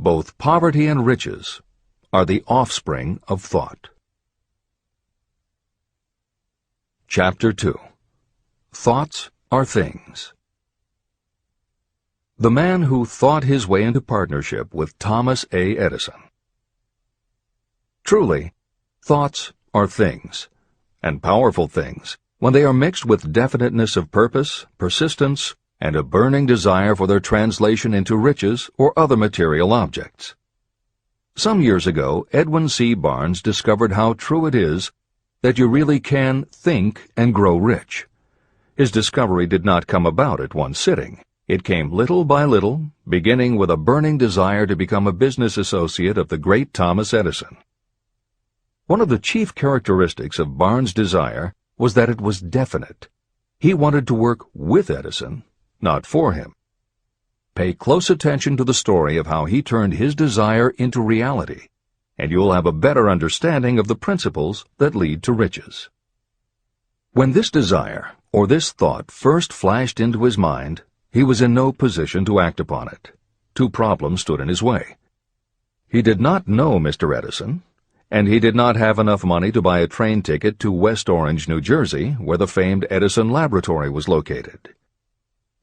Both poverty and riches are the offspring of thought. Chapter 2. Thoughts are things. The man who thought his way into partnership with Thomas A. Edison. Truly, thoughts are things, and powerful things, when they are mixed with definiteness of purpose, persistence, and a burning desire for their translation into riches or other material objects. Some years ago, Edwin C. Barnes discovered how true it is that you really can think and grow rich. His discovery did not come about at one sitting. It came little by little, beginning with a burning desire to become a business associate of the great Thomas Edison. One of the chief characteristics of Barnes' desire was that it was definite. He wanted to work with Edison, not for him. Pay close attention to the story of how he turned his desire into reality, and you'll have a better understanding of the principles that lead to riches. When this desire, or this thought, first flashed into his mind, he was in no position to act upon it. Two problems stood in his way. He did not know Mr. Edison, and he did not have enough money to buy a train ticket to West Orange, New Jersey, where the famed Edison laboratory was located.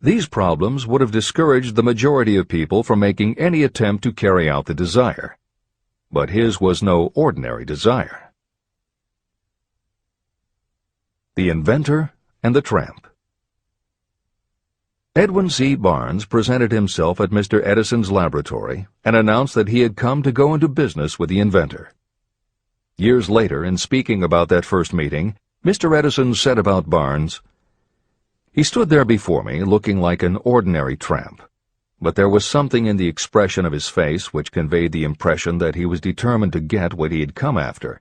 These problems would have discouraged the majority of people from making any attempt to carry out the desire. But his was no ordinary desire. The Inventor and the Tramp. Edwin C. Barnes presented himself at Mr. Edison's laboratory and announced that he had come to go into business with the inventor. Years later, in speaking about that first meeting, Mr. Edison said about Barnes, "He stood there before me looking like an ordinary tramp, but there was something in the expression of his face which conveyed the impression that he was determined to get what he had come after.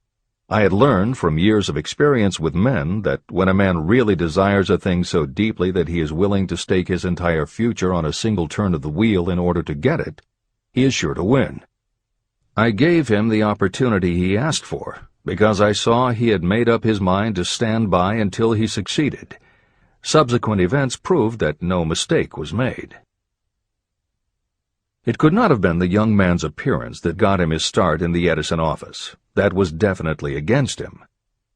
I had learned from years of experience with men that when a man really desires a thing so deeply that he is willing to stake his entire future on a single turn of the wheel in order to get it, he is sure to win. I gave him the opportunity he asked for, because I saw he had made up his mind to stand by until he succeeded. Subsequent events proved that no mistake was made." It could not have been the young man's appearance that got him his start in the Edison office. That was definitely against him.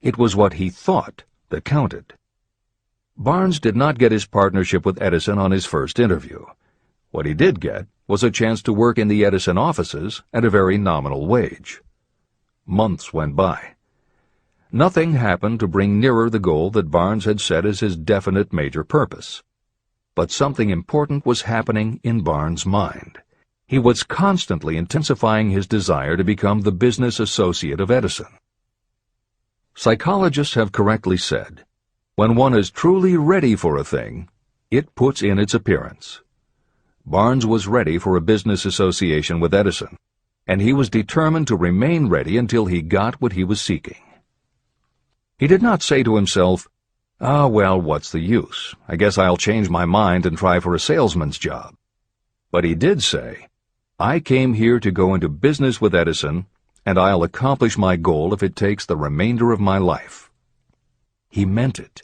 It was what he thought that counted. Barnes did not get his partnership with Edison on his first interview. What he did get was a chance to work in the Edison offices at a very nominal wage. Months went by. Nothing happened to bring nearer the goal that Barnes had set as his definite major purpose. But something important was happening in Barnes' mind. He was constantly intensifying his desire to become the business associate of Edison. Psychologists have correctly said, when one is truly ready for a thing, it puts in its appearance. Barnes was ready for a business association with Edison, and he was determined to remain ready until he got what he was seeking. He did not say to himself, "Ah, well, what's the use? I guess I'll change my mind and try for a salesman's job." But he did say, "I came here to go into business with Edison, and I'll accomplish my goal if it takes the remainder of my life." He meant it.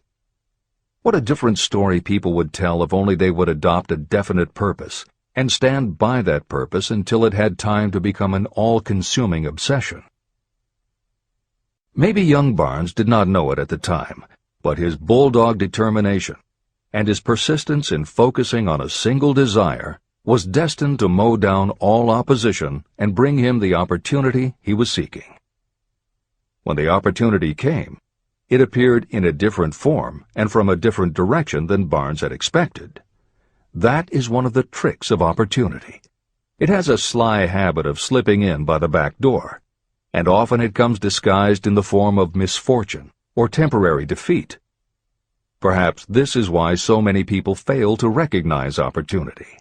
What a different story people would tell if only they would adopt a definite purpose and stand by that purpose until it had time to become an all-consuming obsession. Maybe young Barnes did not know it at the time, but his bulldog determination and his persistence in focusing on a single desire was destined to mow down all opposition and bring him the opportunity he was seeking. When the opportunity came, it appeared in a different form and from a different direction than Barnes had expected. That is one of the tricks of opportunity. It has a sly habit of slipping in by the back door, and often it comes disguised in the form of misfortune or temporary defeat. Perhaps this is why so many people fail to recognize opportunity.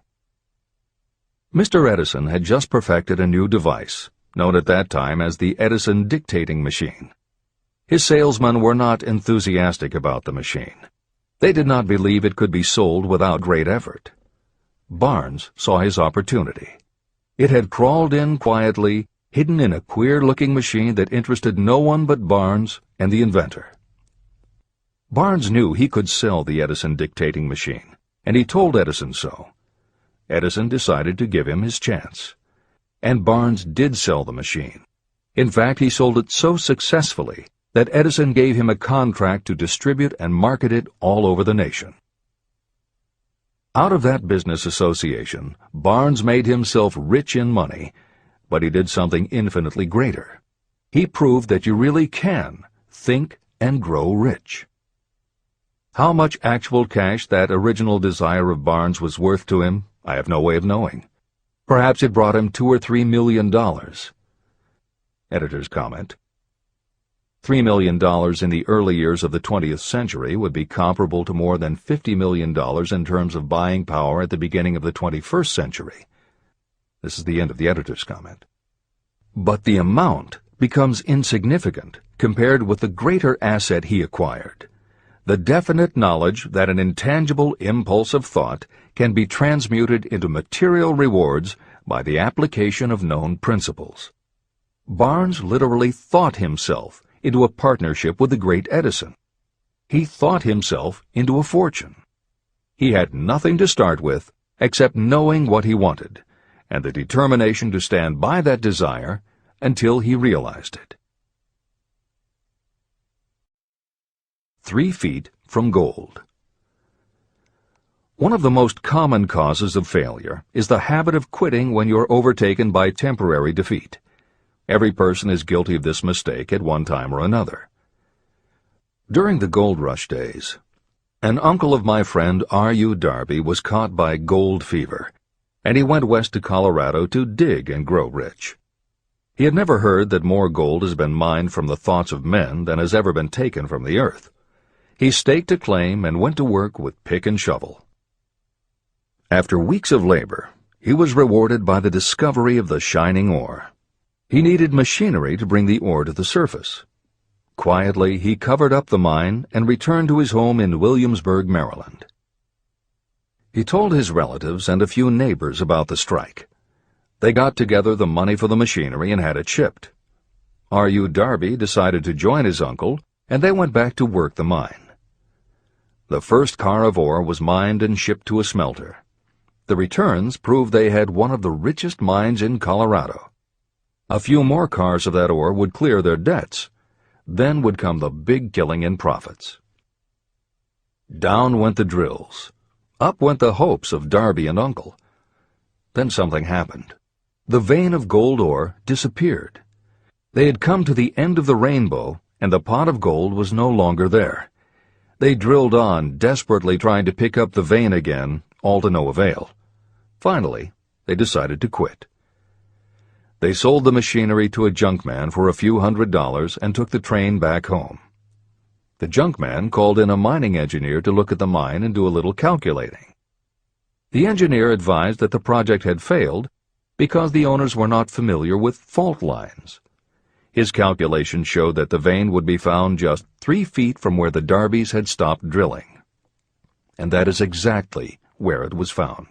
Mr. Edison had just perfected a new device, known at that time as the Edison dictating machine. His salesmen were not enthusiastic about the machine. They did not believe it could be sold without great effort. Barnes saw his opportunity. It had crawled in quietly, hidden in a queer-looking machine that interested no one but Barnes and the inventor. Barnes knew he could sell the Edison dictating machine, and he told Edison so. Edison decided to give him his chance. And Barnes did sell the machine. In fact, he sold it so successfully that Edison gave him a contract to distribute and market it all over the nation. Out of that business association, Barnes made himself rich in money, but he did something infinitely greater. He proved that you really can think and grow rich. How much actual cash that original desire of Barnes was worth to him, I have no way of knowing. Perhaps it brought him $2 or $3 million. Editor's comment: $3 million in the early years of the 20th century would be comparable to more than $50 million in terms of buying power at the beginning of the 21st century. This is the end of the editor's comment. But the amount becomes insignificant compared with the greater asset he acquired: the definite knowledge that an intangible impulse of thought can be transmuted into material rewards by the application of known principles. Barnes literally thought himself into a partnership with the great Edison. He thought himself into a fortune. He had nothing to start with except knowing what he wanted, and the determination to stand by that desire until he realized it. 3 feet from gold. One of the most common causes of failure is the habit of quitting when you're overtaken by temporary defeat. Every person is guilty of this mistake at one time or another. During the gold rush days, an uncle of my friend R.U. Darby was caught by gold fever, and he went west to Colorado to dig and grow rich. He had never heard that more gold has been mined from the thoughts of men than has ever been taken from the earth. He staked a claim and went to work with pick and shovel. After weeks of labor, he was rewarded by the discovery of the shining ore. He needed machinery to bring the ore to the surface. Quietly, he covered up the mine and returned to his home in Williamsburg, Maryland. He told his relatives and a few neighbors about the strike. They got together the money for the machinery and had it shipped. R.U. Darby decided to join his uncle, and they went back to work the mine. The first car of ore was mined and shipped to a smelter. The returns proved they had one of the richest mines in Colorado. A few more cars of that ore would clear their debts. Then would come the big killing in profits. Down went the drills. Up went the hopes of Darby and Uncle. Then something happened. The vein of gold ore disappeared. They had come to the end of the rainbow, and the pot of gold was no longer there. They drilled on, desperately trying to pick up the vein again, all to no avail. Finally, they decided to quit. They sold the machinery to a junkman for a few $100s and took the train back home. The junkman called in a mining engineer to look at the mine and do a little calculating. The engineer advised that the project had failed because the owners were not familiar with fault lines. His calculations showed that the vein would be found just 3 feet from where the Darbys had stopped drilling. And that is exactly where it was found.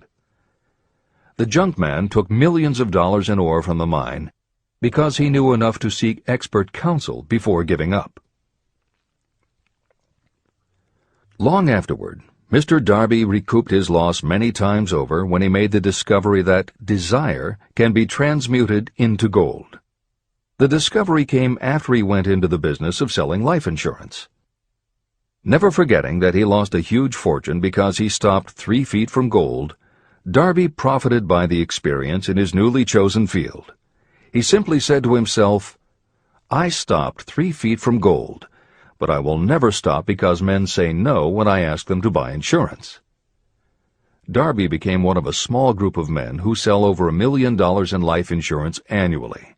The junkman took millions of dollars in ore from the mine because he knew enough to seek expert counsel before giving up. Long afterward, Mr. Darby recouped his loss many times over when he made the discovery that desire can be transmuted into gold. The discovery came after he went into the business of selling life insurance. Never forgetting that he lost a huge fortune because he stopped 3 feet from gold, Darby profited by the experience in his newly chosen field. He simply said to himself, "I stopped 3 feet from gold, but I will never stop because men say no when I ask them to buy insurance." Darby became one of a small group of men who sell over $1 million in life insurance annually.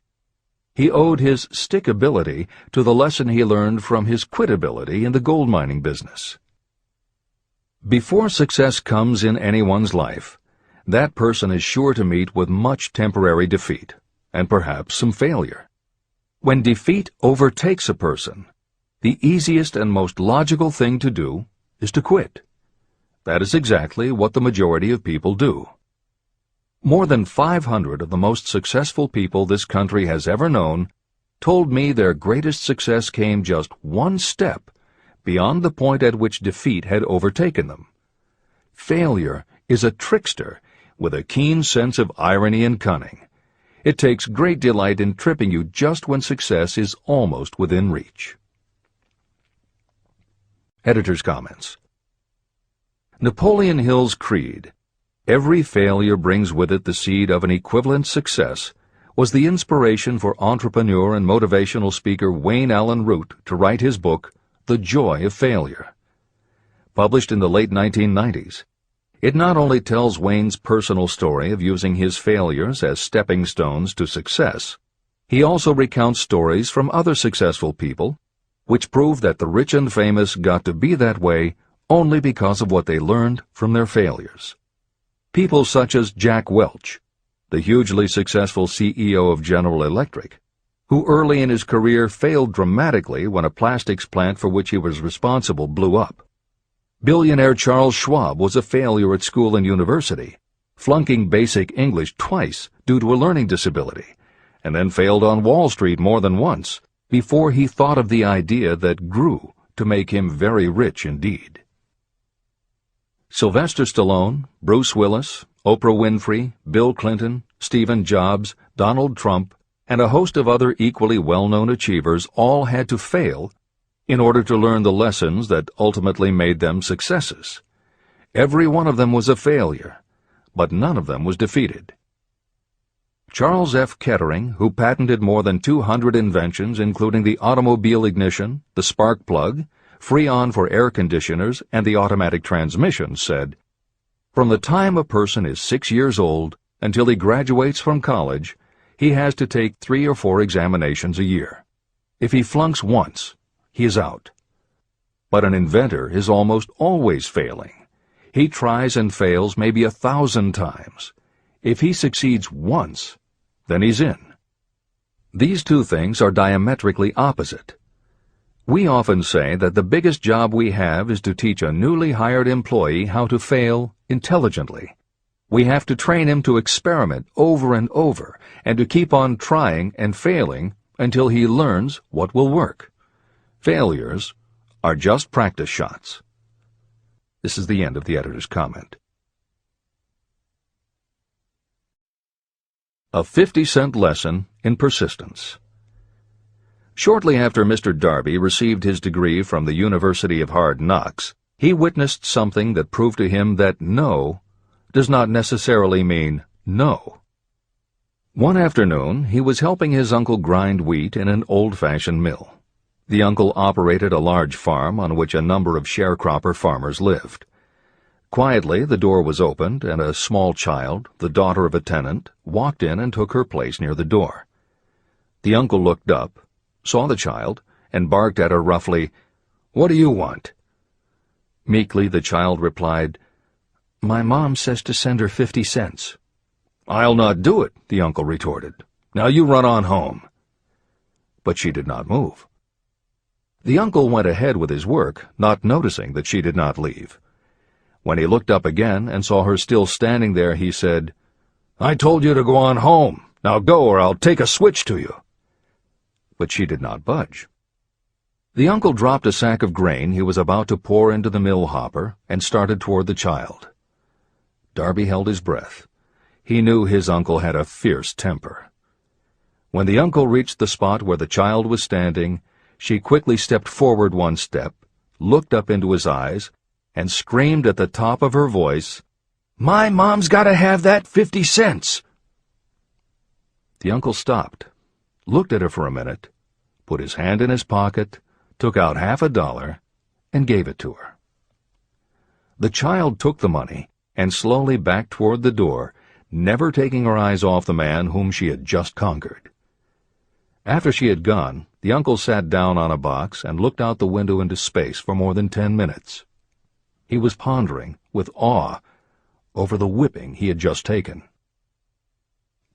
He owed his stickability to the lesson he learned from his quitability in the gold mining business. Before success comes in anyone's life, that person is sure to meet with much temporary defeat, and perhaps some failure. When defeat overtakes a person, the easiest and most logical thing to do is to quit. That is exactly what the majority of people do. More than 500 of the most successful people this country has ever known told me their greatest success came just one step beyond the point at which defeat had overtaken them. Failure is a trickster with a keen sense of irony and cunning. It takes great delight in tripping you just when success is almost within reach. Editor's comments. Napoleon Hill's creed, "Every failure brings with it the seed of an equivalent success," was the inspiration for entrepreneur and motivational speaker Wayne Allen Root to write his book, The Joy of Failure. Published in the late 1990s, it not only tells Wayne's personal story of using his failures as stepping stones to success, he also recounts stories from other successful people, which prove that the rich and famous got to be that way only because of what they learned from their failures. People such as Jack Welch, the hugely successful CEO of General Electric, who early in his career failed dramatically when a plastics plant for which he was responsible blew up. Billionaire Charles Schwab was a failure at school and university, flunking basic English twice due to a learning disability, and then failed on Wall Street more than once before he thought of the idea that grew to make him very rich indeed. Sylvester Stallone, Bruce Willis, Oprah Winfrey, Bill Clinton, Stephen Jobs, Donald Trump, and a host of other equally well-known achievers all had to fail in order to learn the lessons that ultimately made them successes. Every one of them was a failure, but none of them was defeated. Charles F. Kettering, who patented more than 200 inventions including the automobile ignition, the spark plug, Freon for air conditioners, and the automatic transmission, said, "From the time a person is 6 years old until he graduates from college, he has to take 3 or 4 examinations a year. If he flunks once, he is out. But an inventor is almost always failing. He tries and fails maybe 1,000 times. If he succeeds once, then he's in." These two things are diametrically opposite. We often say that the biggest job we have is to teach a newly hired employee how to fail intelligently. We have to train him to experiment over and over and to keep on trying and failing until he learns what will work. Failures are just practice shots. This is the end of the editor's comment. A 50-cent lesson in persistence. Shortly after Mr. Darby received his degree from the University of Hard Knocks, he witnessed something that proved to him that no does not necessarily mean no. One afternoon, he was helping his uncle grind wheat in an old-fashioned mill. The uncle operated a large farm on which a number of sharecropper farmers lived. Quietly, the door was opened, and a small child, the daughter of a tenant, walked in and took her place near the door. The uncle looked up, saw the child, and barked at her roughly, "What do you want?" Meekly the child replied, "My mom says to send her 50 cents. "I'll not do it," the uncle retorted. "Now you run on home." But she did not move. The uncle went ahead with his work, not noticing that she did not leave. When he looked up again and saw her still standing there, he said, "I told you to go on home. Now go, or I'll take a switch to you." But she did not budge. The uncle dropped a sack of grain he was about to pour into the mill hopper and started toward the child. Darby held his breath. He knew his uncle had a fierce temper. When the uncle reached the spot where the child was standing, she quickly stepped forward one step, looked up into his eyes, and screamed at the top of her voice, "My mom's got to have that 50 cents!" The uncle stopped, looked at her for a minute, put his hand in his pocket, took out $50, and gave it to her. The child took the money and slowly backed toward the door, never taking her eyes off the man whom she had just conquered. After she had gone, the uncle sat down on a box and looked out the window into space for more than 10 minutes. He was pondering, with awe, over the whipping he had just taken.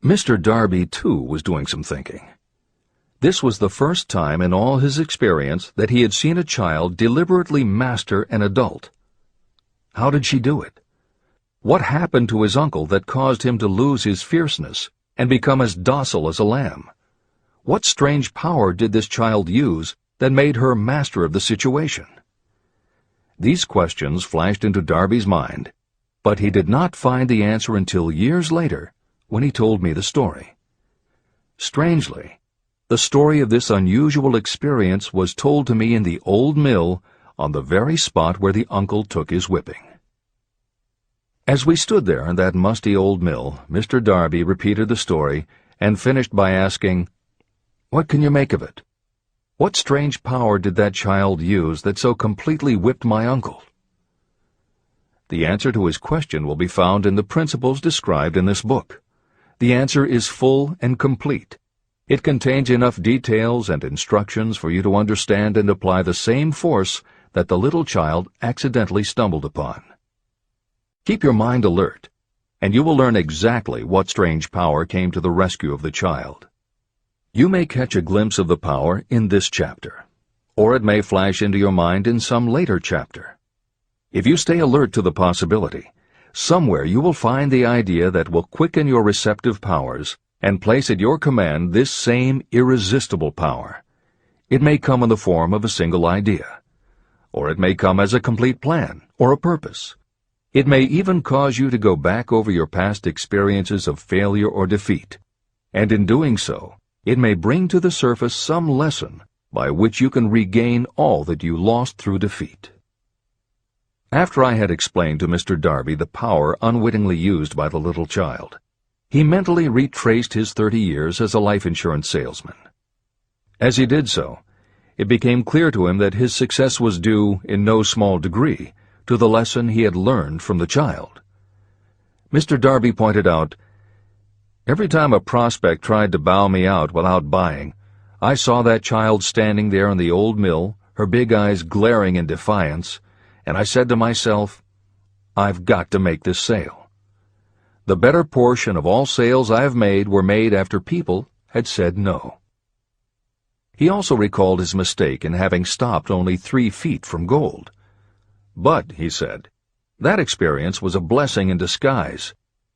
Mr. Darby, too, was doing some thinking. This was the first time in all his experience that he had seen a child deliberately master an adult. How did she do it? What happened to his uncle that caused him to lose his fierceness and become as docile as a lamb? What strange power did this child use that made her master of the situation? These questions flashed into Darby's mind, but he did not find the answer until years later when he told me the story. Strangely, the story of this unusual experience was told to me in the old mill on the very spot where the uncle took his whipping. As we stood there in that musty old mill, Mr. Darby repeated the story and finished by asking, "What can you make of it? What strange power did that child use that so completely whipped my uncle?" The answer to his question will be found in the principles described in this book. The answer is full and complete. It contains enough details and instructions for you to understand and apply the same force that the little child accidentally stumbled upon. Keep your mind alert, and you will learn exactly what strange power came to the rescue of the child. You may catch a glimpse of the power in this chapter, or it may flash into your mind in some later chapter. If you stay alert to the possibility, somewhere you will find the idea that will quicken your receptive powers and place at your command this same irresistible power. It may come in the form of a single idea, or it may come as a complete plan or a purpose. It may even cause you to go back over your past experiences of failure or defeat, and in doing so, it may bring to the surface some lesson by which you can regain all that you lost through defeat. After I had explained to Mr. Darby the power unwittingly used by the little child, he mentally retraced his 30 years as a life insurance salesman. As he did so, it became clear to him that his success was due, in no small degree, to the lesson he had learned from the child. Mr. Darby pointed out, "Every time a prospect tried to bow me out without buying, I saw that child standing there in the old mill, her big eyes glaring in defiance, and I said to myself, I've got to make this sale. The better portion of all sales I've made were made after people had said no." He also recalled his mistake in having stopped only 3 feet from gold. "But," he said, "that experience was a blessing in disguise.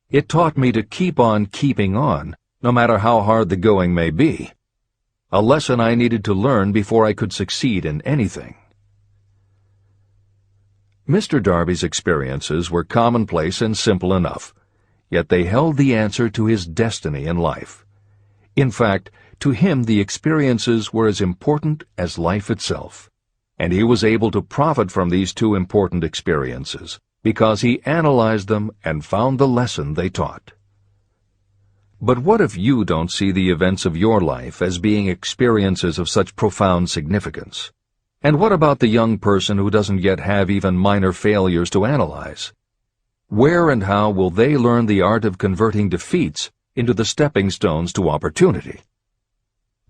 It taught me to keep on keeping on, no matter how hard the going may be. A lesson I needed to learn before I could succeed in anything." Mr. Darby's experiences were commonplace and simple enough, yet they held the answer to his destiny in life. In fact, to him the experiences were as important as life itself, and he was able to profit from these 2 important experiences because he analyzed them and found the lesson they taught. But what if you don't see the events of your life as being experiences of such profound significance? And what about the young person who doesn't yet have even minor failures to analyze? Where and how will they learn the art of converting defeats into the stepping stones to opportunity?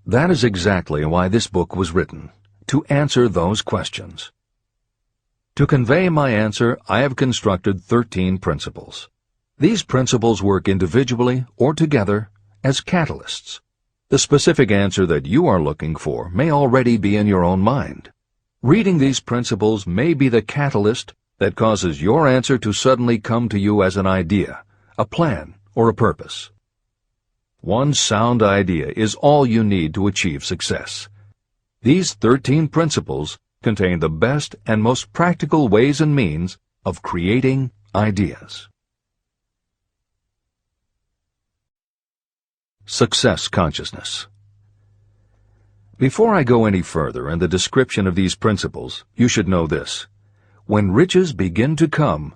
That is exactly why this book was written, to answer those questions. To convey my answer, I have constructed 13 principles. These principles work individually or together as catalysts. The specific answer that you are looking for may already be in your own mind. Reading these principles may be the catalyst that causes your answer to suddenly come to you as an idea, a plan, or a purpose. One sound idea is all you need to achieve success. These 13 principles contain the best and most practical ways and means of creating ideas. Success consciousness. Before I go any further in the description of these principles, you should know this. When riches begin to come,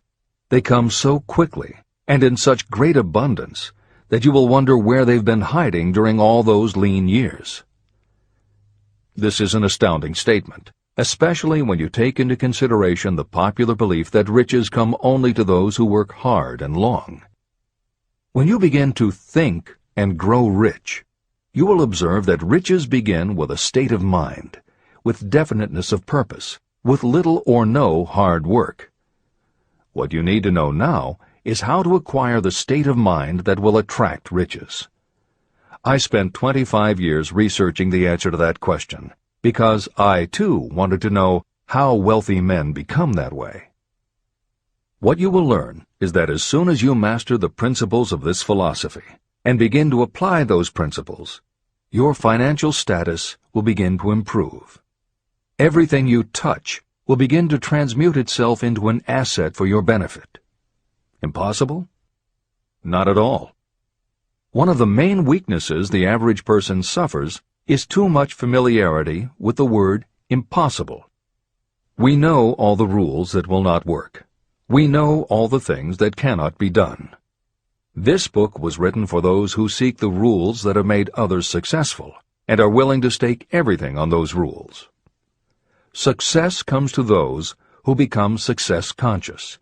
they come so quickly and in such great abundance that you will wonder where they've been hiding during all those lean years. This is an astounding statement, especially when you take into consideration the popular belief that riches come only to those who work hard and long. When you begin to think and grow rich, you will observe that riches begin with a state of mind, with definiteness of purpose, with little or no hard work. What you need to know now is how to acquire the state of mind that will attract riches. I spent 25 years researching the answer to that question, because I, too, wanted to know how wealthy men become that way. What you will learn is that as soon as you master the principles of this philosophy, and begin to apply those principles, your financial status will begin to improve. Everything you touch will begin to transmute itself into an asset for your benefit. Impossible? Not at all. One of the main weaknesses the average person suffers is too much familiarity with the word impossible. We know all the rules that will not work. We know all the things that cannot be done. This book was written for those who seek the rules that have made others successful and are willing to stake everything on those rules. Success comes to those who become success-conscious.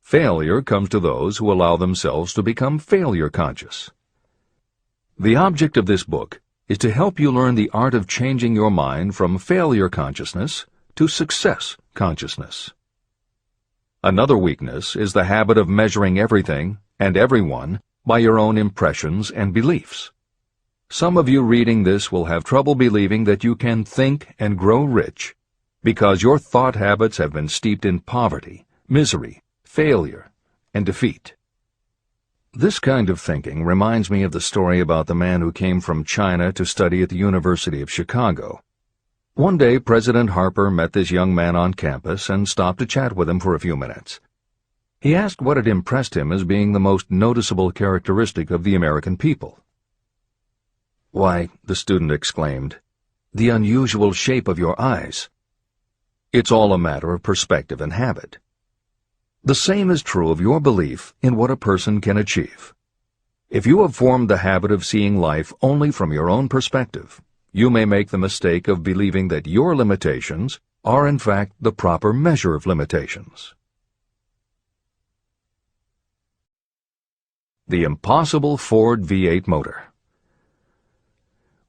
Failure comes to those who allow themselves to become failure-conscious. The object of this book is to help you learn the art of changing your mind from failure consciousness to success consciousness. Another weakness is the habit of measuring everything and everyone by your own impressions and beliefs. Some of you reading this will have trouble believing that you can think and grow rich because your thought habits have been steeped in poverty, misery, failure, and defeat. This kind of thinking reminds me of the story about the man who came from China to study at the University of Chicago. One day, President Harper met this young man on campus and stopped to chat with him for a few minutes. He asked what had impressed him as being the most noticeable characteristic of the American people. "Why," the student exclaimed, "the unusual shape of your eyes." It's all a matter of perspective and habit. The same is true of your belief in what a person can achieve. If you have formed the habit of seeing life only from your own perspective, you may make the mistake of believing that your limitations are in fact the proper measure of limitations. The impossible Ford V8 motor.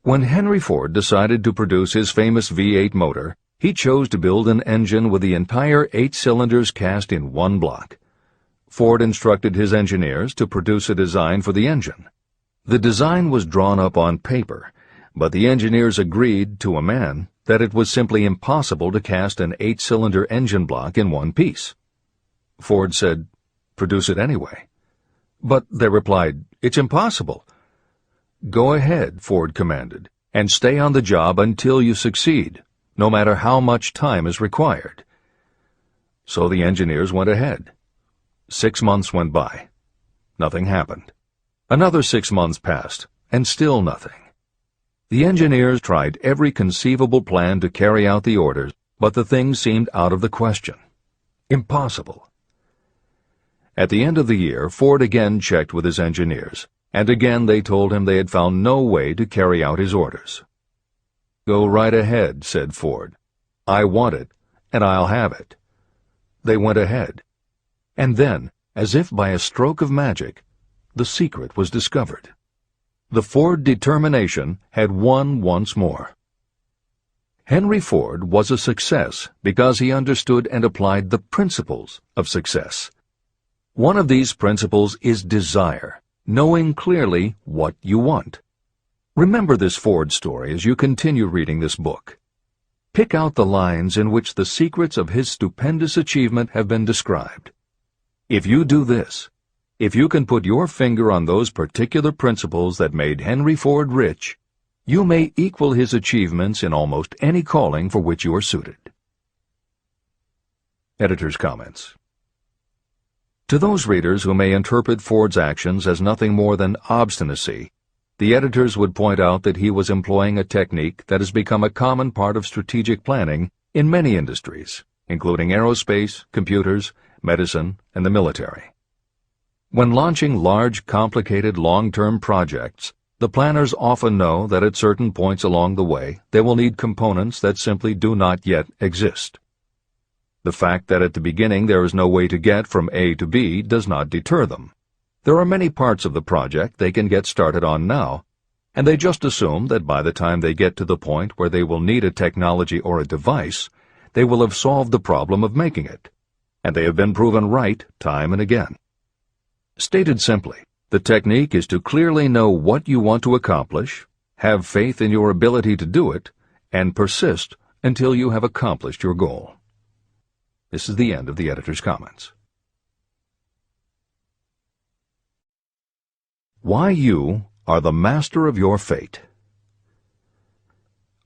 When Henry Ford decided to produce his famous V8 motor, he chose to build an engine with the entire 8 cylinders cast in one block. Ford instructed his engineers to produce a design for the engine. The design was drawn up on paper, but the engineers agreed to a man that it was simply impossible to cast an 8-cylinder engine block in one piece. Ford said, "Produce it anyway." But they replied, "It's impossible." "Go ahead," Ford commanded, "and stay on the job until you succeed, no matter how much time is required." So the engineers went ahead. 6 months went by. Nothing happened. Another 6 months passed, and still nothing. The engineers tried every conceivable plan to carry out the orders, but the thing seemed out of the question. Impossible. At the end of the year, Ford again checked with his engineers, and again they told him they had found no way to carry out his orders. "Go right ahead," said Ford. "I want it, and I'll have it." They went ahead. And then, as if by a stroke of magic, the secret was discovered. The Ford determination had won once more. Henry Ford was a success because he understood and applied the principles of success. One of these principles is desire, knowing clearly what you want. Remember this Ford story as you continue reading this book. Pick out the lines in which the secrets of his stupendous achievement have been described. If you do this, if you can put your finger on those particular principles that made Henry Ford rich, you may equal his achievements in almost any calling for which you are suited. Editor's comments. To those readers who may interpret Ford's actions as nothing more than obstinacy, the editors would point out that he was employing a technique that has become a common part of strategic planning in many industries, including aerospace, computers, medicine, and the military. When launching large, complicated, long-term projects, the planners often know that at certain points along the way they will need components that simply do not yet exist. The fact that at the beginning there is no way to get from A to B does not deter them. There are many parts of the project they can get started on now, and they just assume that by the time they get to the point where they will need a technology or a device, they will have solved the problem of making it, and they have been proven right time and again. Stated simply, the technique is to clearly know what you want to accomplish, have faith in your ability to do it, and persist until you have accomplished your goal. This is the end of the editor's comments. Why you are the master of your fate.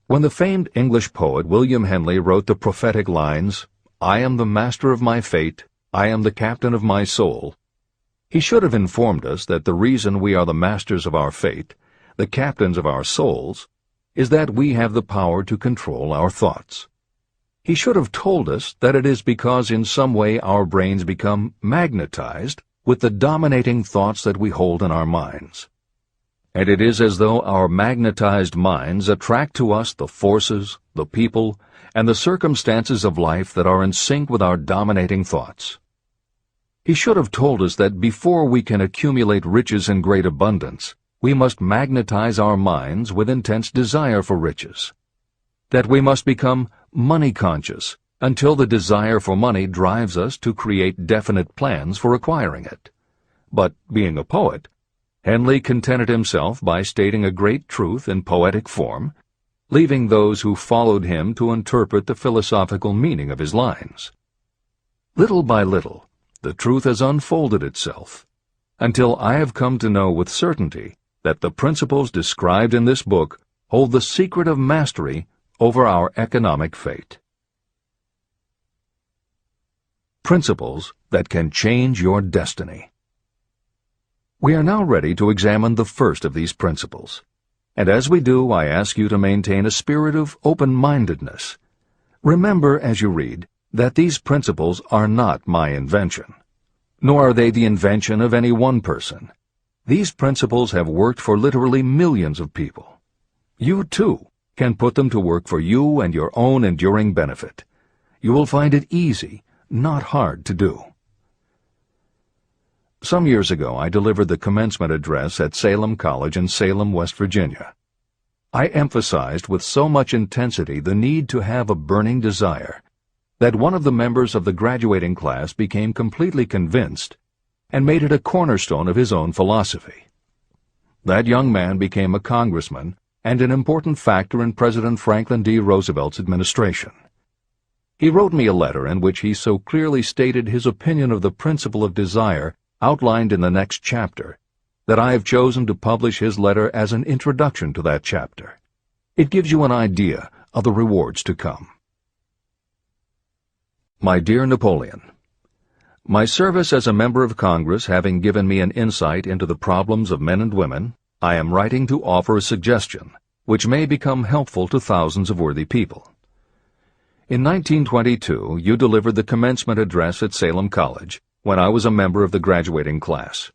When the famed English poet William Henley wrote the prophetic lines, "I am the master of my fate, I am the captain of my soul," He should have informed us that the reason we are the masters of our fate, the captains of our souls, is that we have the power to control our thoughts. He should have told us that it is because in some way our brains become magnetized with the dominating thoughts that we hold in our minds. And it is as though our magnetized minds attract to us the forces, the people, and the circumstances of life that are in sync with our dominating thoughts. He should have told us that before we can accumulate riches in great abundance, we must magnetize our minds with intense desire for riches. That we must become money-conscious until the desire for money drives us to create definite plans for acquiring it. But, being a poet, Henley contented himself by stating a great truth in poetic form, leaving those who followed him to interpret the philosophical meaning of his lines. Little by little, the truth has unfolded itself, until I have come to know with certainty that the principles described in this book hold the secret of mastery over our economic fate. Principles that can change your destiny. We are now ready to examine the first of these principles, and as we do, I ask you to maintain a spirit of open-mindedness. Remember as you read that these principles are not my invention, nor are they the invention of any one person. These principles have worked for literally millions of people. You, too, can put them to work for you and your own enduring benefit. You will find it easy, not hard to do. Some years ago, I delivered the commencement address at Salem College in Salem, West Virginia. I emphasized with so much intensity the need to have a burning desire that one of the members of the graduating class became completely convinced and made it a cornerstone of his own philosophy. That young man became a congressman and an important factor in President Franklin D. Roosevelt's administration. He wrote me a letter in which he so clearly stated his opinion of the principle of desire outlined in the next chapter, that I have chosen to publish his letter as an introduction to that chapter. It gives you an idea of the rewards to come. My dear Napoleon, my service as a member of Congress having given me an insight into the problems of men and women, I am writing to offer a suggestion which may become helpful to thousands of worthy people. In 1922, you delivered the commencement address at Salem College, when I was a member of the graduating class.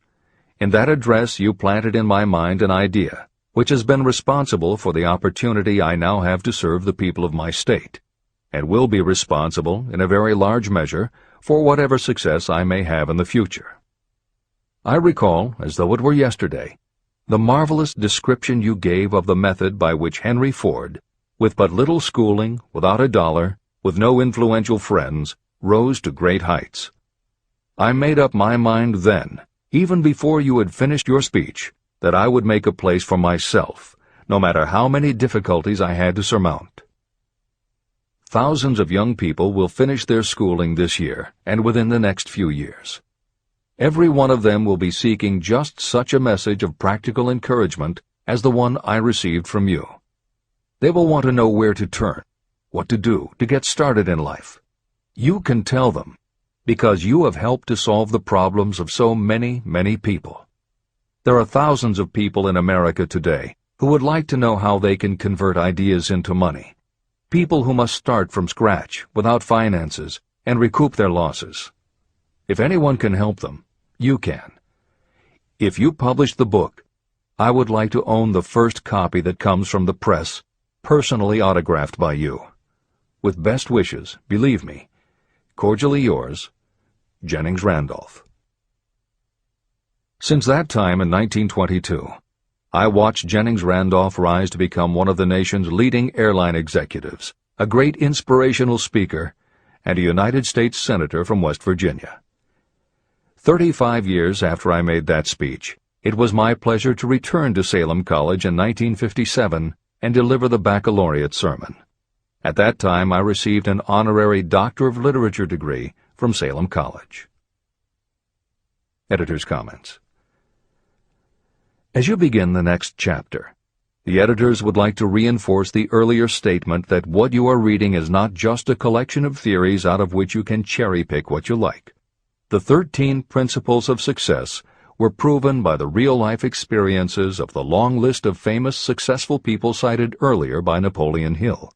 In that address you planted in my mind an idea, which has been responsible for the opportunity I now have to serve the people of my state, and will be responsible, in a very large measure, for whatever success I may have in the future. I recall, as though it were yesterday, the marvelous description you gave of the method by which Henry Ford, with but little schooling, without a dollar, with no influential friends, rose to great heights. I made up my mind then, even before you had finished your speech, that I would make a place for myself, no matter how many difficulties I had to surmount. Thousands of young people will finish their schooling this year and within the next few years. Every one of them will be seeking just such a message of practical encouragement as the one I received from you. They will want to know where to turn, what to do to get started in life. You can tell them, because you have helped to solve the problems of so many, many people. There are thousands of people in America today who would like to know how they can convert ideas into money. People who must start from scratch, without finances, and recoup their losses. If anyone can help them, you can. If you publish the book, I would like to own the first copy that comes from the press, personally autographed by you. With best wishes, believe me, cordially yours, Jennings Randolph. Since that time in 1922, I watched Jennings Randolph rise to become one of the nation's leading airline executives, a great inspirational speaker, and a United States Senator from West Virginia. 35 years after I made that speech, it was my pleasure to return to Salem College in 1957 and deliver the baccalaureate sermon. At that time, I received an honorary Doctor of Literature degree from Salem College. Editor's comments. As you begin the next chapter, the editors would like to reinforce the earlier statement that what you are reading is not just a collection of theories out of which you can cherry-pick what you like. The 13 principles of success were proven by the real-life experiences of the long list of famous successful people cited earlier by Napoleon Hill.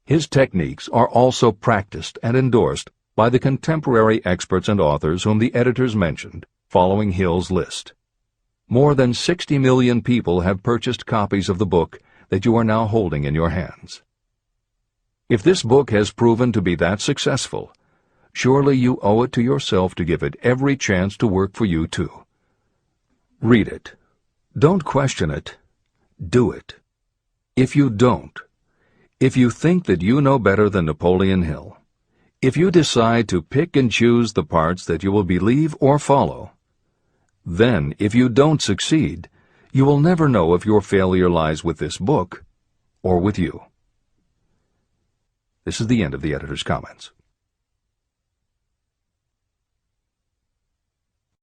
His techniques are also practiced and endorsed by the contemporary experts and authors whom the editors mentioned, following Hill's list. More than 60 million people have purchased copies of the book that you are now holding in your hands. If this book has proven to be that successful, surely you owe it to yourself to give it every chance to work for you too. Read it. Don't question it. Do it. If you don't, if you think that you know better than Napoleon Hill, if you decide to pick and choose the parts that you will believe or follow, then if you don't succeed, you will never know if your failure lies with this book or with you. This is the end of the editor's comments.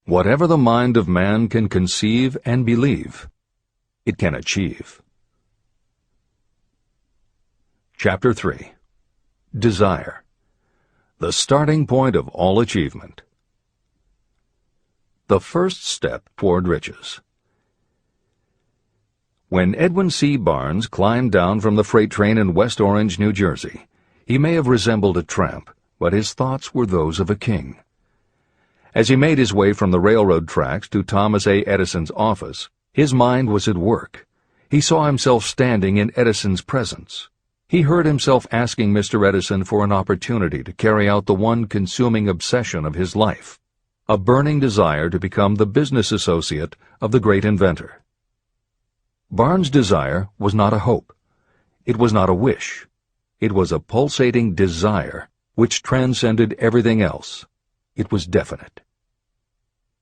Whatever the mind of man can conceive and believe, it can achieve. Chapter 3. Desire, the starting point of all achievement. The first step toward riches. When Edwin C. Barnes climbed down from the freight train in West Orange, New Jersey, he may have resembled a tramp, but his thoughts were those of a king. As he made his way from the railroad tracks to Thomas A. Edison's office, his mind was at work. He saw himself standing in Edison's presence. He heard himself asking Mr. Edison for an opportunity to carry out the one consuming obsession of his life, a burning desire to become the business associate of the great inventor. Barnes' desire was not a hope. It was not a wish. It was a pulsating desire which transcended everything else. It was definite.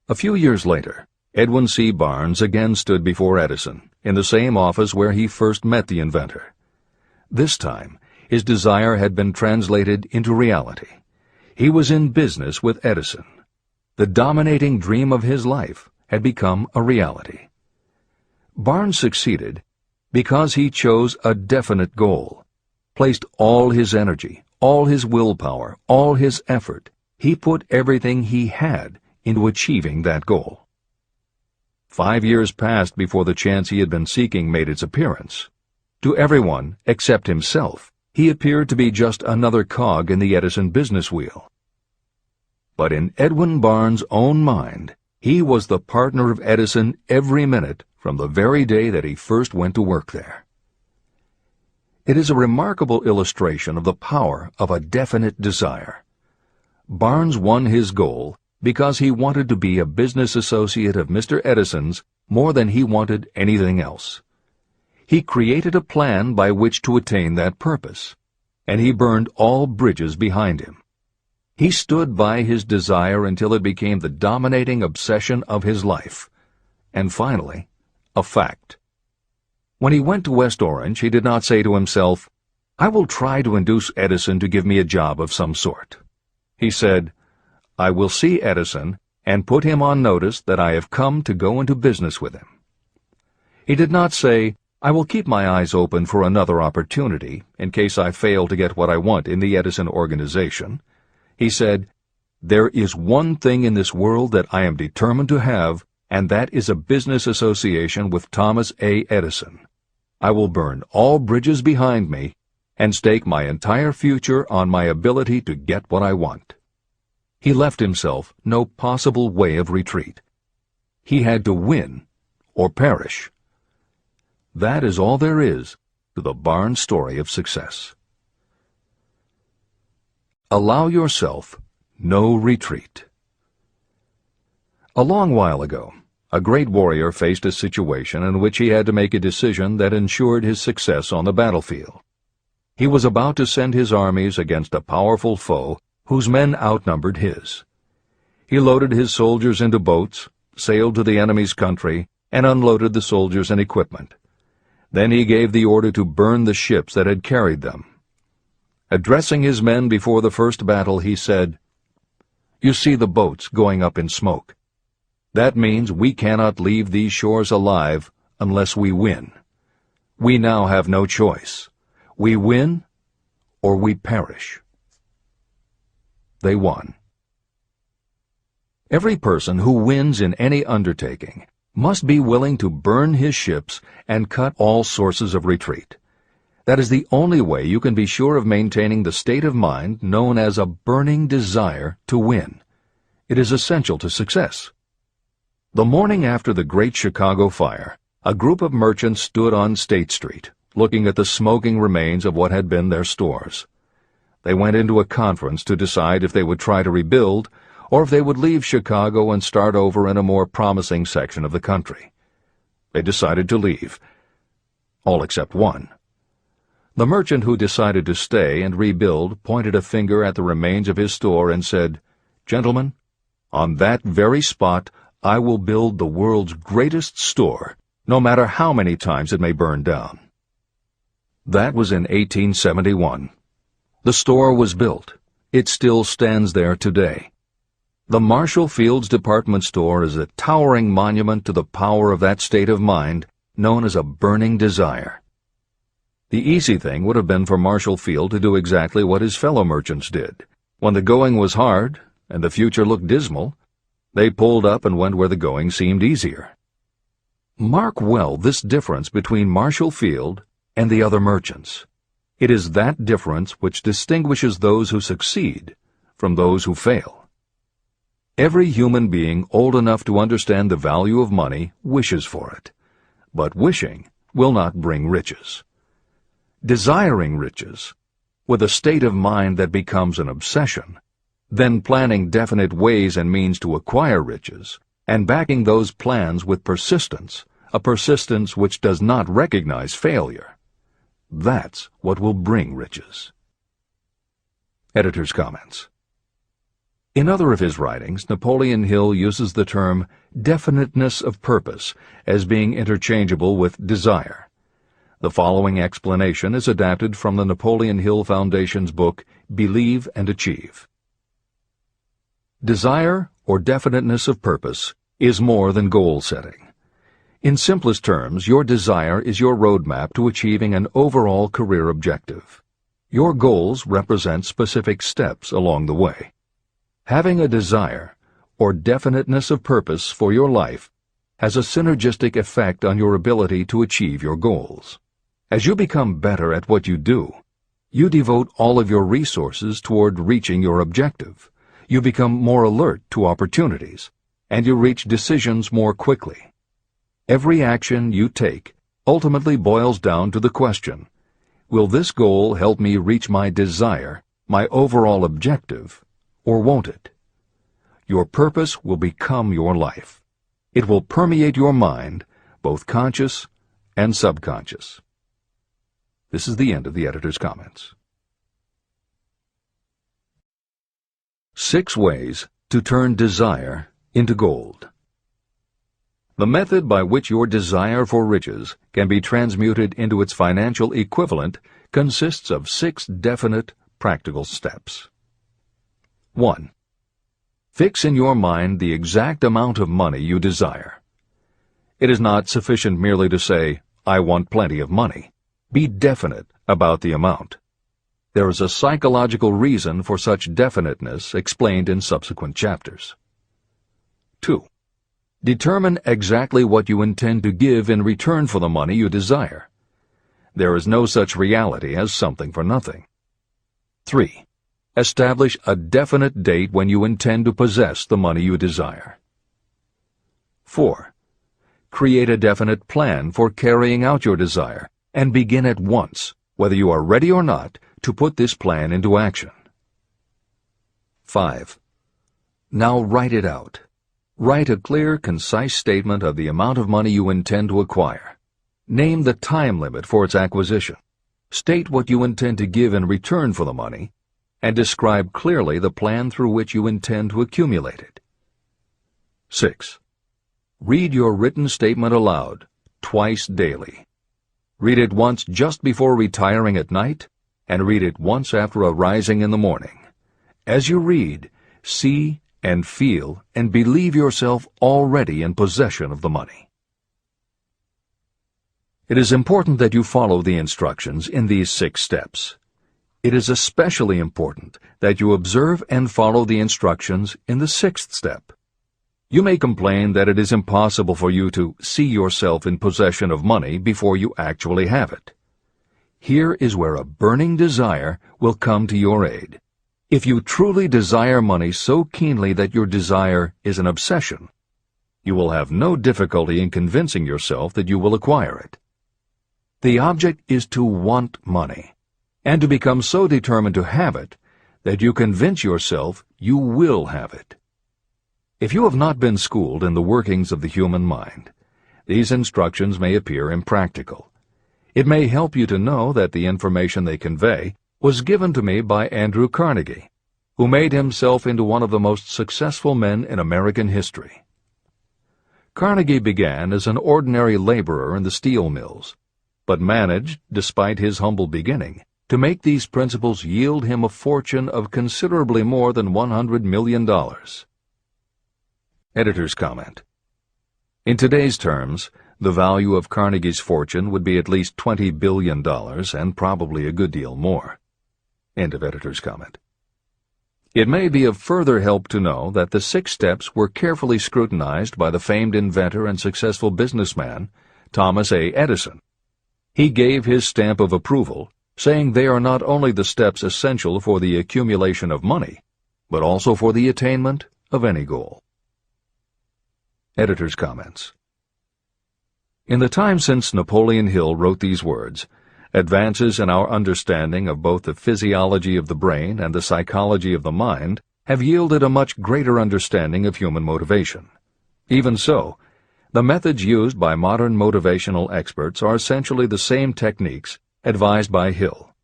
A few years later, Edwin C. Barnes again stood before Edison, in the same office where he first met the inventor. This time, his desire had been translated into reality. He was in business with Edison. The dominating dream of his life had become a reality. Barnes succeeded because he chose a definite goal, placed all his energy, all his willpower, all his effort. He put everything he had into achieving that goal. 5 years passed before the chance he had been seeking made its appearance. To everyone except himself, he appeared to be just another cog in the Edison business wheel. But in Edwin Barnes' own mind, he was the partner of Edison every minute from the very day that he first went to work there. It is a remarkable illustration of the power of a definite desire. Barnes won his goal because he wanted to be a business associate of Mr. Edison's more than he wanted anything else. He created a plan by which to attain that purpose, and he burned all bridges behind him. He stood by his desire until it became the dominating obsession of his life, and finally, a fact. When he went to West Orange, he did not say to himself, "I will try to induce Edison to give me a job of some sort." He said, "I will see Edison and put him on notice that I have come to go into business with him." He did not say, "I will keep my eyes open for another opportunity in case I fail to get what I want in the Edison organization." He said, "There is one thing in this world that I am determined to have, and that is a business association with Thomas A. Edison. I will burn all bridges behind me and stake my entire future on my ability to get what I want." He left himself no possible way of retreat. He had to win or perish. That is all there is to the Barnes story of success. Allow yourself no retreat. A long while ago, a great warrior faced a situation in which he had to make a decision that ensured his success on the battlefield. He was about to send his armies against a powerful foe whose men outnumbered his. He loaded his soldiers into boats, sailed to the enemy's country, and unloaded the soldiers and equipment. Then he gave the order to burn the ships that had carried them. Addressing his men before the first battle, he said, "You see the boats going up in smoke. That means we cannot leave these shores alive unless we win. We now have no choice. We win or we perish." They won. Every person who wins in any undertaking must be willing to burn his ships and cut all sources of retreat. That is the only way you can be sure of maintaining the state of mind known as a burning desire to win. It is essential to success. The morning after the Great Chicago Fire, a group of merchants stood on State Street, looking at the smoking remains of what had been their stores. They went into a conference to decide if they would try to rebuild or if they would leave Chicago and start over in a more promising section of the country. They decided to leave. All except one. The merchant who decided to stay and rebuild pointed a finger at the remains of his store and said, "Gentlemen, on that very spot I will build the world's greatest store, no matter how many times it may burn down." That was in 1871. The store was built. It still stands there today. The Marshall Field's department store is a towering monument to the power of that state of mind known as a burning desire. The easy thing would have been for Marshall Field to do exactly what his fellow merchants did. When the going was hard and the future looked dismal, they pulled up and went where the going seemed easier. Mark well this difference between Marshall Field and the other merchants. It is that difference which distinguishes those who succeed from those who fail. Every human being old enough to understand the value of money wishes for it, but wishing will not bring riches. Desiring riches, with a state of mind that becomes an obsession, then planning definite ways and means to acquire riches, and backing those plans with persistence, a persistence which does not recognize failure, that's what will bring riches. Editor's comments. In other of his writings, Napoleon Hill uses the term definiteness of purpose as being interchangeable with desire. The following explanation is adapted from the Napoleon Hill Foundation's book, Believe and Achieve. Desire, or definiteness of purpose, is more than goal setting. In simplest terms, your desire is your roadmap to achieving an overall career objective. Your goals represent specific steps along the way. Having a desire, or definiteness of purpose for your life, has a synergistic effect on your ability to achieve your goals. As you become better at what you do, you devote all of your resources toward reaching your objective. You become more alert to opportunities, and you reach decisions more quickly. Every action you take ultimately boils down to the question, will this goal help me reach my desire, my overall objective, or won't it? Your purpose will become your life. It will permeate your mind, both conscious and subconscious. This is the end of the editor's comments. 6 ways to turn desire into gold. The method by which your desire for riches can be transmuted into its financial equivalent consists of 6 definite, practical steps. 1. Fix in your mind the exact amount of money you desire. It is not sufficient merely to say, "I want plenty of money." Be definite about the amount. There is a psychological reason for such definiteness explained in subsequent chapters. 2. Determine exactly what you intend to give in return for the money you desire. There is no such reality as something for nothing. 3. Establish a definite date when you intend to possess the money you desire. 4. Create a definite plan for carrying out your desire, and begin at once, whether you are ready or not, to put this plan into action. 5. Now write it out. Write a clear, concise statement of the amount of money you intend to acquire. Name the time limit for its acquisition. State what you intend to give in return for the money, and describe clearly the plan through which you intend to accumulate it. 6. Read your written statement aloud, twice daily. Read it once just before retiring at night, and read it once after arising in the morning. As you read, see and feel and believe yourself already in possession of the money. It is important that you follow the instructions in these 6 steps. It is especially important that you observe and follow the instructions in the 6th step. You may complain that it is impossible for you to see yourself in possession of money before you actually have it. Here is where a burning desire will come to your aid. If you truly desire money so keenly that your desire is an obsession, you will have no difficulty in convincing yourself that you will acquire it. The object is to want money, and to become so determined to have it that you convince yourself you will have it. If you have not been schooled in the workings of the human mind, these instructions may appear impractical. It may help you to know that the information they convey was given to me by Andrew Carnegie, who made himself into one of the most successful men in American history. Carnegie began as an ordinary laborer in the steel mills, but managed, despite his humble beginning, to make these principles yield him a fortune of considerably more than $100 million. Editor's comment. In today's terms, the value of Carnegie's fortune would be at least $20 billion and probably a good deal more. End of editor's comment. It may be of further help to know that the 6 steps were carefully scrutinized by the famed inventor and successful businessman, Thomas A. Edison. He gave his stamp of approval, saying they are not only the steps essential for the accumulation of money, but also for the attainment of any goal. Editor's comments. In the time since Napoleon Hill wrote these words, advances in our understanding of both the physiology of the brain and the psychology of the mind have yielded a much greater understanding of human motivation. Even so, the methods used by modern motivational experts are essentially the same techniques advised by Hill.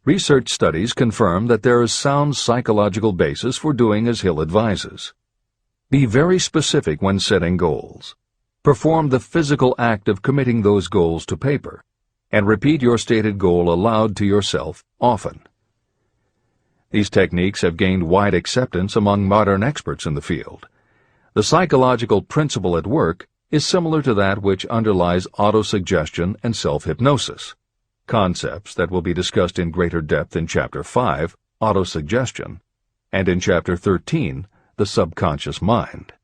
Research studies confirm that there is sound psychological basis for doing as Hill advises. Be very specific when setting goals. Perform the physical act of committing those goals to paper, and repeat your stated goal aloud to yourself often. These techniques have gained wide acceptance among modern experts in the field. The psychological principle at work is similar to that which underlies autosuggestion and self-hypnosis, concepts that will be discussed in greater depth in Chapter 5, Autosuggestion, and in Chapter 13, The Subconscious Mind.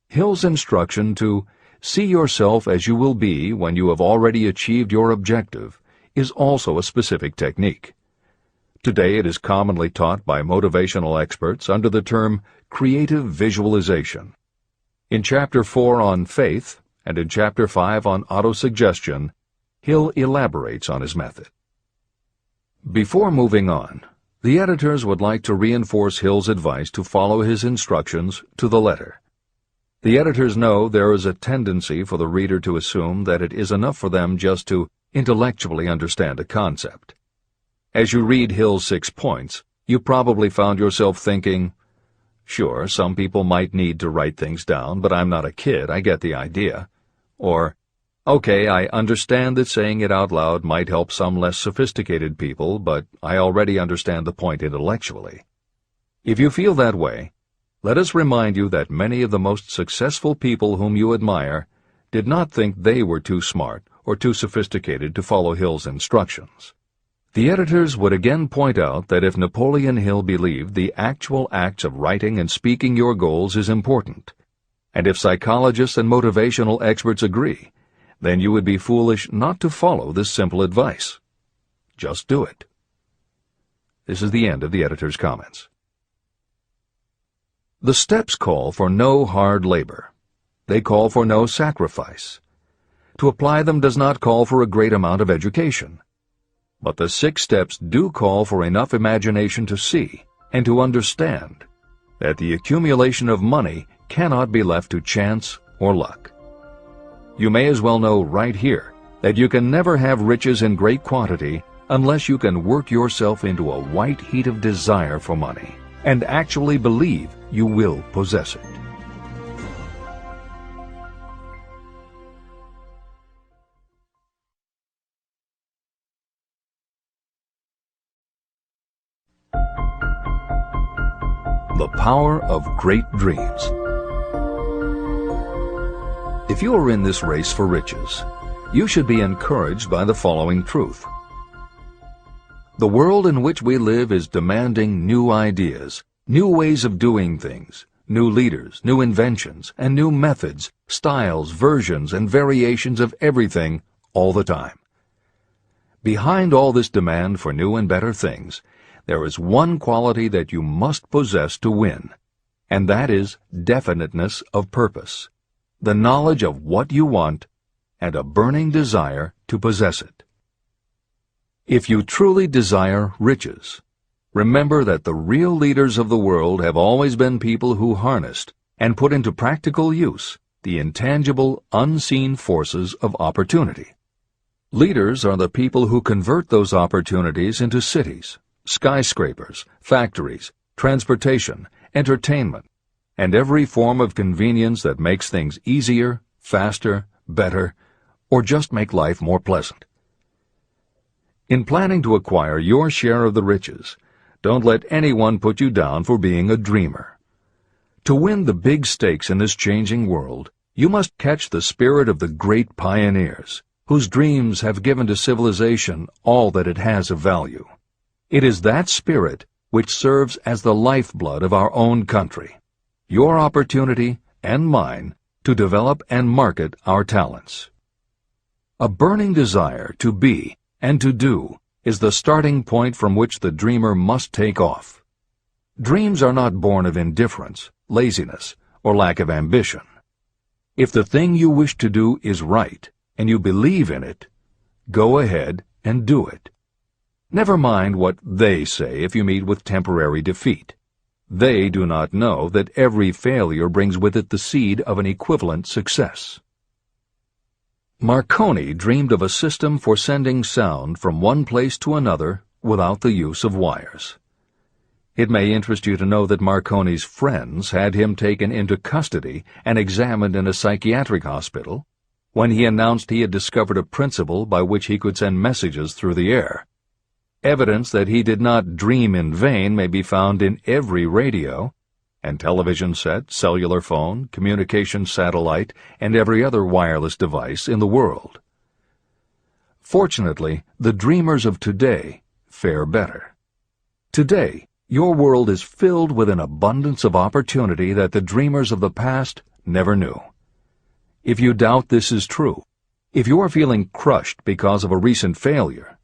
Hill's instruction to see yourself as you will be when you have already achieved your objective is also a specific technique. Today it is commonly taught by motivational experts under the term creative visualization. In Chapter 4 on faith and in Chapter 5 on autosuggestion, Hill elaborates on his method. Before moving on, the editors would like to reinforce Hill's advice to follow his instructions to the letter. The editors know there is a tendency for the reader to assume that it is enough for them just to intellectually understand a concept. As you read Hill's 6 points, you probably found yourself thinking, sure, some people might need to write things down, but I'm not a kid, I get the idea. Or, okay, I understand that saying it out loud might help some less sophisticated people, but I already understand the point intellectually. If you feel that way, let us remind you that many of the most successful people whom you admire did not think they were too smart or too sophisticated to follow Hill's instructions. The editors would again point out that if Napoleon Hill believed the actual acts of writing and speaking your goals is important, and if psychologists and motivational experts agree, then you would be foolish not to follow this simple advice. Just do it. This is the end of the editor's comments. The steps call for no hard labor. They call for no sacrifice. To apply them does not call for a great amount of education. But the 6 steps do call for enough imagination to see and to understand that the accumulation of money cannot be left to chance or luck. You may as well know right here that you can never have riches in great quantity unless you can work yourself into a white heat of desire for money and actually believe you will possess it. The power of great dreams. If you are in this race for riches, you should be encouraged by the following truth. The world in which we live is demanding new ideas, new ways of doing things, new leaders, new inventions, and new methods, styles, versions, and variations of everything all the time. Behind all this demand for new and better things, there is one quality that you must possess to win, and that is definiteness of purpose, the knowledge of what you want, and a burning desire to possess it. If you truly desire riches, remember that the real leaders of the world have always been people who harnessed and put into practical use the intangible, unseen forces of opportunity. Leaders are the people who convert those opportunities into cities, skyscrapers, factories, transportation, entertainment, and every form of convenience that makes things easier, faster, better, or just make life more pleasant. In planning to acquire your share of the riches, don't let anyone put you down for being a dreamer. To win the big stakes in this changing world, you must catch the spirit of the great pioneers, whose dreams have given to civilization all that it has of value. It is that spirit which serves as the lifeblood of our own country, your opportunity and mine to develop and market our talents. A burning desire to be and to do is the starting point from which the dreamer must take off. Dreams are not born of indifference, laziness, or lack of ambition. If the thing you wish to do is right, and you believe in it, go ahead and do it. Never mind what they say if you meet with temporary defeat. They do not know that every failure brings with it the seed of an equivalent success. Marconi dreamed of a system for sending sound from one place to another without the use of wires. It may interest you to know that Marconi's friends had him taken into custody and examined in a psychiatric hospital when he announced he had discovered a principle by which he could send messages through the air. Evidence that he did not dream in vain may be found in every radio and television set, cellular phone, communication satellite, and every other wireless device in the world. Fortunately, the dreamers of today fare better. Today, your world is filled with an abundance of opportunity that the dreamers of the past never knew. If you doubt this is true, if you are feeling crushed because of a recent failure,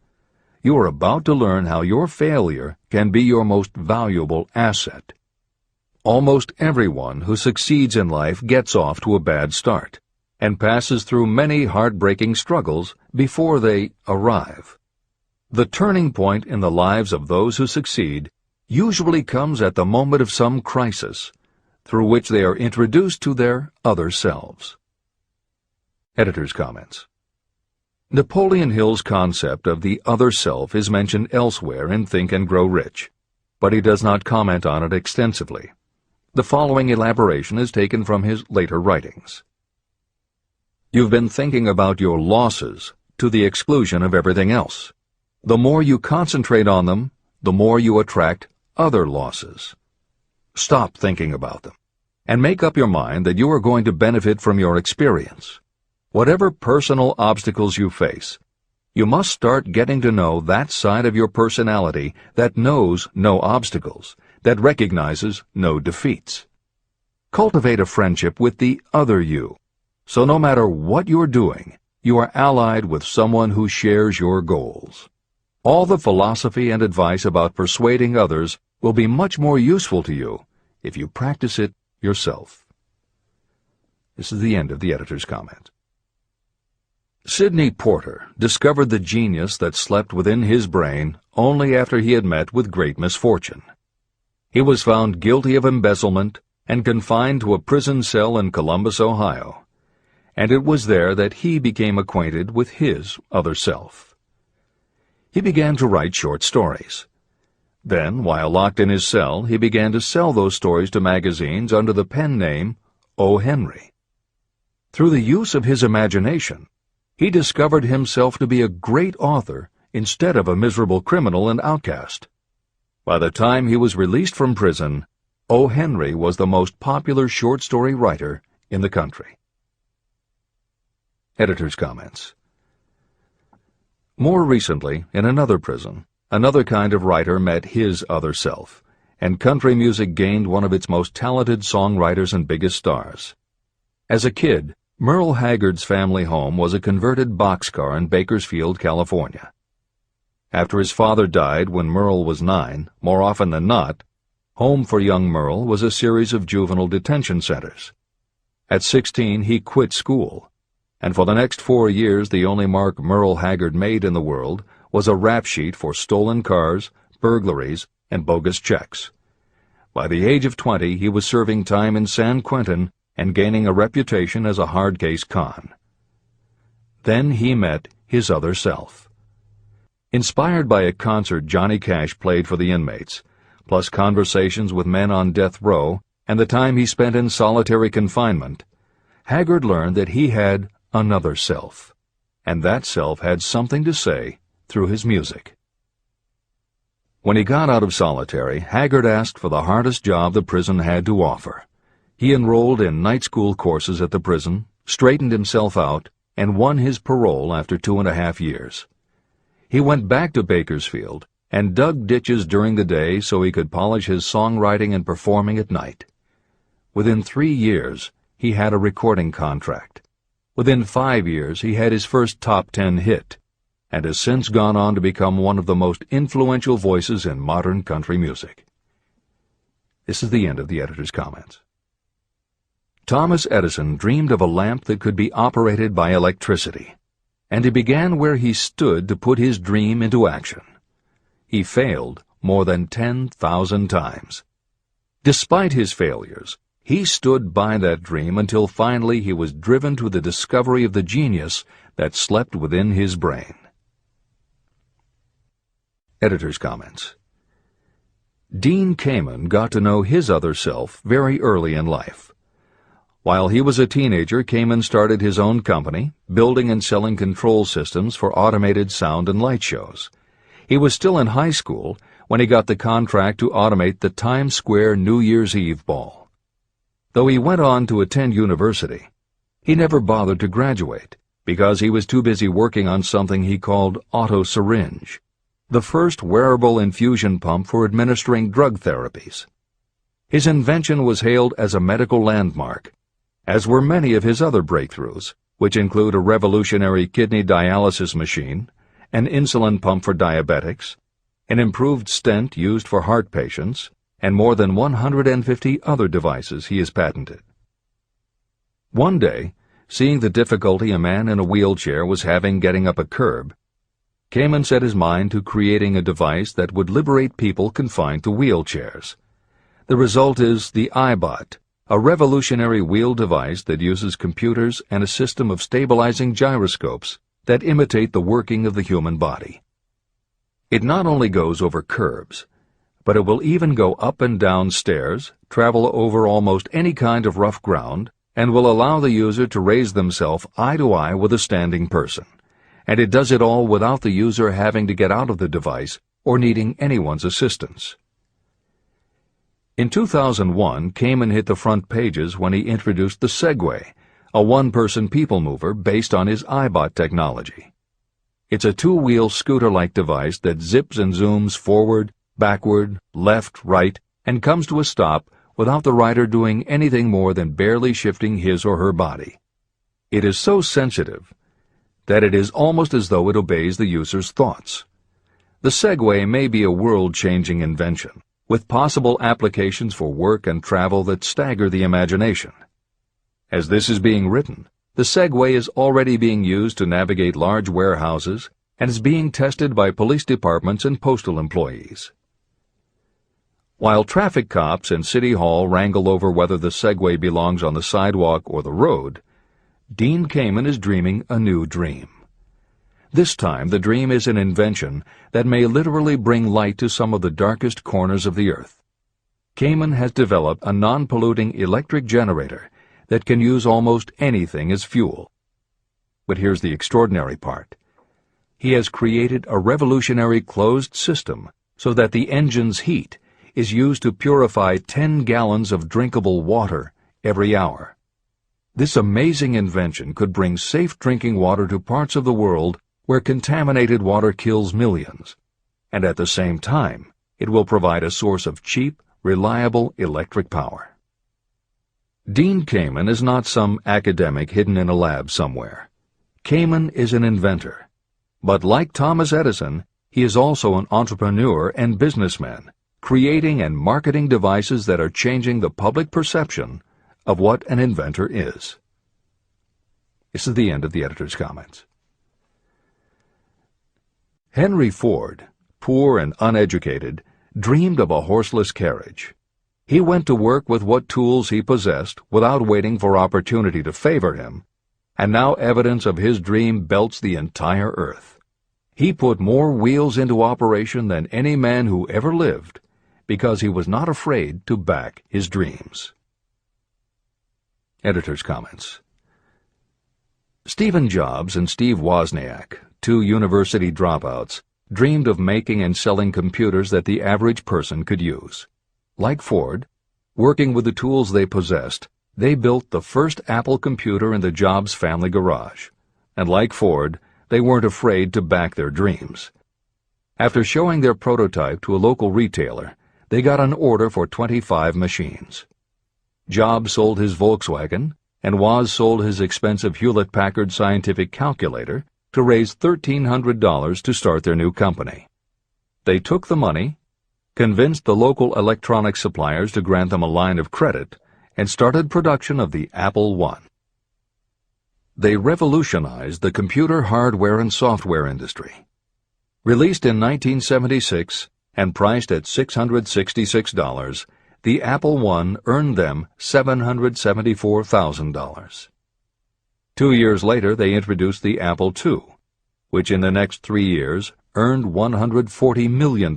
you are about to learn how your failure can be your most valuable asset. Almost everyone who succeeds in life gets off to a bad start and passes through many heartbreaking struggles before they arrive. The turning point in the lives of those who succeed usually comes at the moment of some crisis, through which they are introduced to their other selves. Editor's comments. Napoleon Hill's concept of the other self is mentioned elsewhere in Think and Grow Rich, but he does not comment on it extensively. The following elaboration is taken from his later writings. You've been thinking about your losses to the exclusion of everything else. The more you concentrate on them, the more you attract other losses. Stop thinking about them, and make up your mind that you are going to benefit from your experience. Whatever personal obstacles you face, you must start getting to know that side of your personality that knows no obstacles, that recognizes no defeats. Cultivate a friendship with the other you, so no matter what you're doing, you are allied with someone who shares your goals. All the philosophy and advice about persuading others will be much more useful to you if you practice it yourself. This is the end of the editor's comment. Sidney Porter discovered the genius that slept within his brain only after he had met with great misfortune. He was found guilty of embezzlement and confined to a prison cell in Columbus, Ohio, and it was there that he became acquainted with his other self. He began to write short stories. Then, while locked in his cell, he began to sell those stories to magazines under the pen name O. Henry. Through the use of his imagination, he discovered himself to be a great author instead of a miserable criminal and outcast. By the time he was released from prison, O. Henry was the most popular short story writer in the country. Editor's comments. More recently, in another prison, another kind of writer met his other self, and country music gained one of its most talented songwriters and biggest stars. As a kid, Merle Haggard's family home was a converted boxcar in Bakersfield, California. After his father died when Merle was 9, more often than not, home for young Merle was a series of juvenile detention centers. At 16, he quit school, and for the next 4 years the only mark Merle Haggard made in the world was a rap sheet for stolen cars, burglaries, and bogus checks. By the age of 20, he was serving time in San Quentin and gaining a reputation as a hard-case con. Then he met his other self. Inspired by a concert Johnny Cash played for the inmates, plus conversations with men on death row and the time he spent in solitary confinement, Haggard learned that he had another self, and that self had something to say through his music. When he got out of solitary, Haggard asked for the hardest job the prison had to offer. He enrolled in night school courses at the prison, straightened himself out, and won his parole after 2.5 years. He went back to Bakersfield and dug ditches during the day so he could polish his songwriting and performing at night. Within 3 years, he had a recording contract. Within 5 years, he had his first top 10 hit, and has since gone on to become one of the most influential voices in modern country music. This is the end of the editor's comments. Thomas Edison dreamed of a lamp that could be operated by electricity, and he began where he stood to put his dream into action. He failed more than 10,000 times. Despite his failures, he stood by that dream until finally he was driven to the discovery of the genius that slept within his brain. Editor's comments. Dean Kamen got to know his other self very early in life. While he was a teenager, Kamen started his own company, building and selling control systems for automated sound and light shows. He was still in high school when he got the contract to automate the Times Square New Year's Eve ball. Though he went on to attend university, he never bothered to graduate because he was too busy working on something he called auto-syringe, the first wearable infusion pump for administering drug therapies. His invention was hailed as a medical landmark, as were many of his other breakthroughs, which include a revolutionary kidney dialysis machine, an insulin pump for diabetics, an improved stent used for heart patients, and more than 150 other devices he has patented. One day, seeing the difficulty a man in a wheelchair was having getting up a curb, Kamen set his mind to creating a device that would liberate people confined to wheelchairs. The result is the iBot, a revolutionary wheel device that uses computers and a system of stabilizing gyroscopes that imitate the working of the human body. It not only goes over curbs, but it will even go up and down stairs, travel over almost any kind of rough ground, and will allow the user to raise themselves eye to eye with a standing person. And it does it all without the user having to get out of the device or needing anyone's assistance. In 2001, Kamen hit the front pages when he introduced the Segway, a one-person people mover based on his iBot technology. It's a two-wheel scooter-like device that zips and zooms forward, backward, left, right, and comes to a stop without the rider doing anything more than barely shifting his or her body. It is so sensitive that it is almost as though it obeys the user's thoughts. The Segway may be a world-changing invention, with possible applications for work and travel that stagger the imagination. As this is being written, the Segway is already being used to navigate large warehouses and is being tested by police departments and postal employees. While traffic cops and City Hall wrangle over whether the Segway belongs on the sidewalk or the road, Dean Kamen is dreaming a new dream. This time, the dream is an invention that may literally bring light to some of the darkest corners of the earth. Kamen has developed a non-polluting electric generator that can use almost anything as fuel. But here's the extraordinary part. He has created a revolutionary closed system so that the engine's heat is used to purify 10 gallons of drinkable water every hour. This amazing invention could bring safe drinking water to parts of the world where contaminated water kills millions, and at the same time, it will provide a source of cheap, reliable electric power. Dean Kamen is not some academic hidden in a lab somewhere. Kamen is an inventor. But like Thomas Edison, he is also an entrepreneur and businessman, creating and marketing devices that are changing the public perception of what an inventor is. This is the end of the editor's comments. Henry Ford, poor and uneducated, dreamed of a horseless carriage. He went to work with what tools he possessed without waiting for opportunity to favor him, and now evidence of his dream belts the entire earth. He put more wheels into operation than any man who ever lived, because he was not afraid to back his dreams. Editor's comments. Stephen Jobs and Steve Wozniak, two university dropouts, dreamed of making and selling computers that the average person could use. Like Ford, working with the tools they possessed, they built the first Apple computer in the Jobs family garage. And like Ford, they weren't afraid to back their dreams. After showing their prototype to a local retailer, they got an order for 25 machines. Jobs sold his Volkswagen, and Woz sold his expensive Hewlett-Packard scientific calculator to raise $1,300 to start their new company. They took the money, convinced the local electronics suppliers to grant them a line of credit, and started production of the Apple I. They revolutionized the computer hardware and software industry. Released in 1976 and priced at $666, the Apple I earned them $774,000. 2 years later, they introduced the Apple II, which in the next 3 years earned $140 million.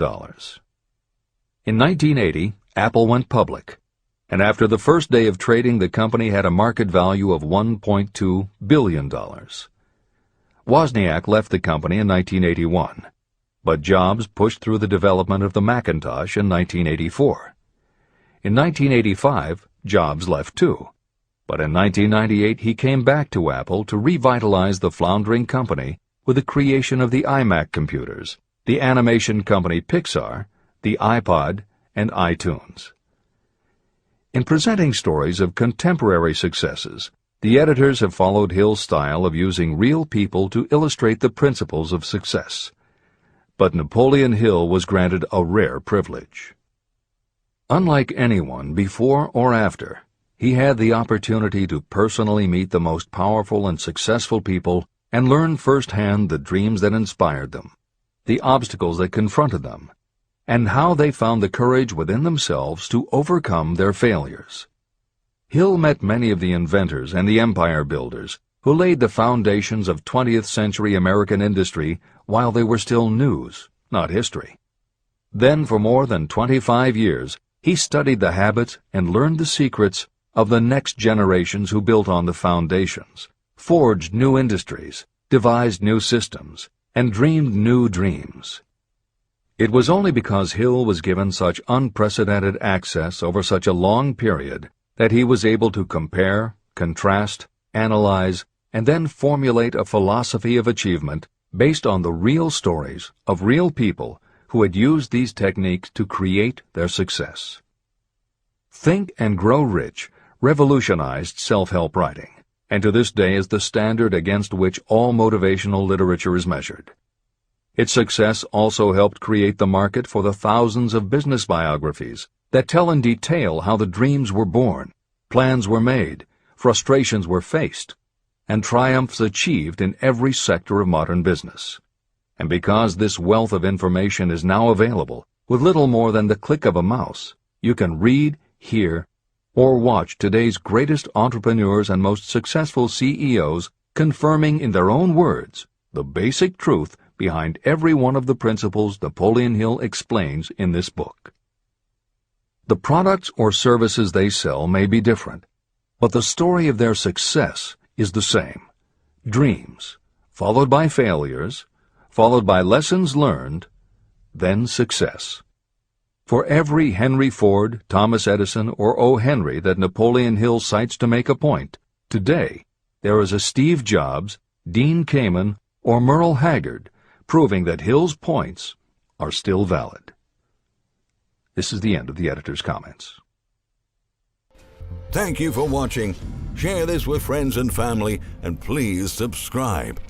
In 1980, Apple went public, and after the first day of trading, the company had a market value of $1.2 billion. Wozniak left the company in 1981, but Jobs pushed through the development of the Macintosh in 1984. In 1985, Jobs left too, but in 1998 he came back to Apple to revitalize the floundering company with the creation of the iMac computers, the animation company Pixar, the iPod, and iTunes. In presenting stories of contemporary successes, the editors have followed Hill's style of using real people to illustrate the principles of success. But Napoleon Hill was granted a rare privilege. Unlike anyone before or after, he had the opportunity to personally meet the most powerful and successful people and learn firsthand the dreams that inspired them, the obstacles that confronted them, and how they found the courage within themselves to overcome their failures. Hill met many of the inventors and the empire builders who laid the foundations of 20th century American industry while they were still news, not history. Then for more than 25 years, he studied the habits and learned the secrets of the next generations who built on the foundations, forged new industries, devised new systems, and dreamed new dreams. It was only because Hill was given such unprecedented access over such a long period that he was able to compare, contrast, analyze, and then formulate a philosophy of achievement based on the real stories of real people who had used these techniques to create their success. Think and Grow Rich revolutionized self-help writing, and to this day is the standard against which all motivational literature is measured. Its success also helped create the market for the thousands of business biographies that tell in detail how the dreams were born, plans were made, frustrations were faced, and triumphs achieved in every sector of modern business. And because this wealth of information is now available with little more than the click of a mouse, you can read, hear, or watch today's greatest entrepreneurs and most successful CEOs confirming in their own words the basic truth behind every one of the principles Napoleon Hill explains in this book. The products or services they sell may be different, but the story of their success is the same. Dreams, followed by failures, followed by lessons learned, then success. For every Henry Ford, Thomas Edison, or O. Henry that Napoleon Hill cites to make a point, today there is a Steve Jobs, Dean Kamen, or Merle Haggard, proving that Hill's points are still valid. This is the end of the editor's comments. Thank you for watching. Share this with friends and family, and please subscribe.